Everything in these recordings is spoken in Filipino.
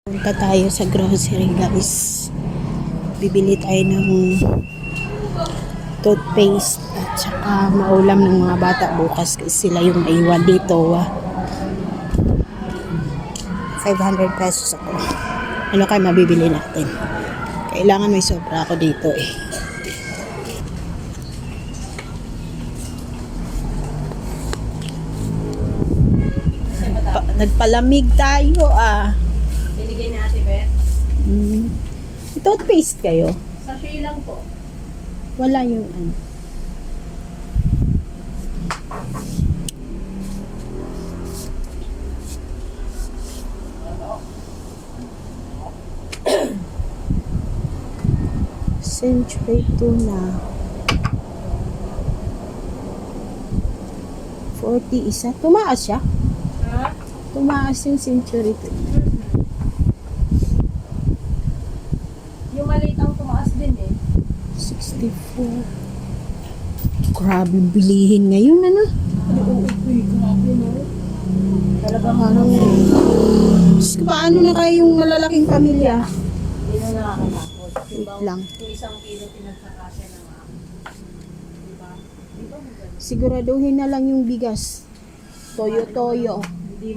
Punta tayo sa grocery, guys. Bibili tayo ng toothpaste at saka maulam ng mga bata bukas kasi sila yung naiwan dito. 500 pesos ako. Ano kayo mabibili natin? Kailangan may sobra ako dito eh. Nagpalamig tayo ah. Binigay ni Ate Beth. Toothpaste kayo? Sachet lang po. Wala yung ano. Century tuna. 40 isa. Tumaas siya? Ha? Tumaas yung century tuna. Yung maliit ang tumaas din eh. 64. Grabe bilihin ngayon, ano? Grabe no? Talagang Parang, paano na kayo yung malalaking pamilya? hindi na nakakatakot. Wait lang. Yung isang kilo pinagkakasya ng ako. Diba? Diba maganda? Siguraduhin na lang yung bigas. Toyo-toyo. Hindi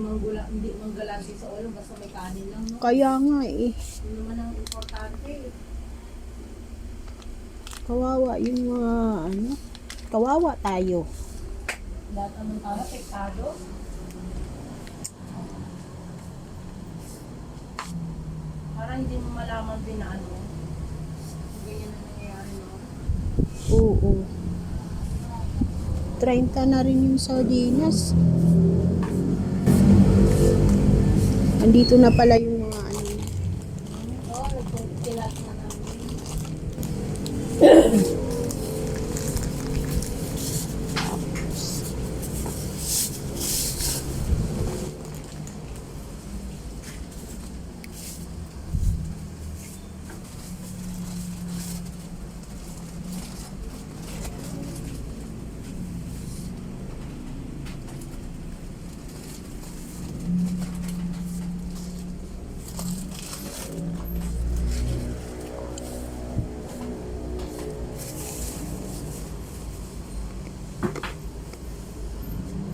manggalansin sa ulo basta may kanin lang, no? Kaya nga eh. Yun naman ang importante eh. Kawawa yung mga ano. Kawawa tayo. Lahat ng tao, pektado. Para hindi mo malaman din na ano. Ganyan na nangyayari, no? Oo. 30 na rin yung sardinas. Andito na pala yung mga ano. Oo, nagpuntilat na namin.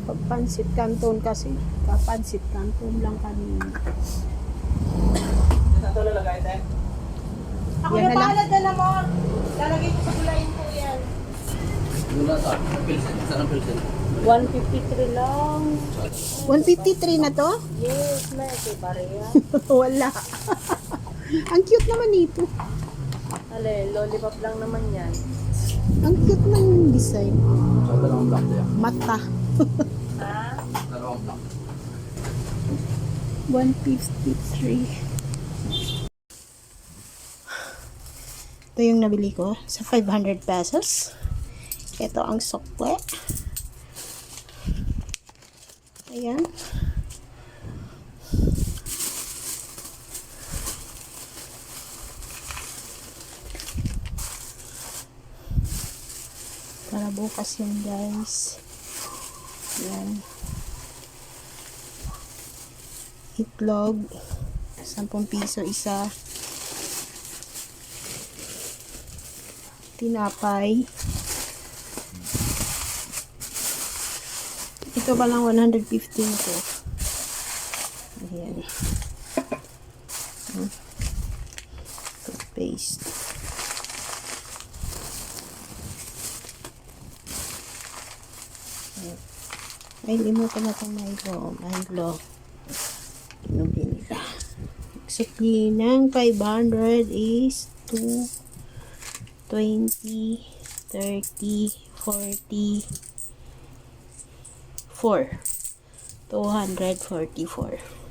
Pagpansit canton kasi. Kapansit canton lang kanina. Ito lalagay tayo. Ako Yan na na lang. bahala dyan naman. Lalagay ko sa gulayin ko yan. Mula sa pilsen. Saan ang pilsen? 153 lang. 153 na to? Yes, na. Ito pareha. Wala. Ang cute naman ito. Ale, lollipop lang naman yan. Ang cute man yung design. Sa dalawang block tayo. Mata. Ha? Dalawang block. 153. Ito yung nabili ko sa 500 pesos. Ito ang sukle. Ayan. Para bukas yan, guys. Ayan. Itlog. 10 piso isa. Tinapay. Ito pa lang 115 ko. Ayan. Toothpaste. Ay, limutan na itong Milo. Ano binila? Exactly ng 500 is 2, 20, 30, 40, 4. 244.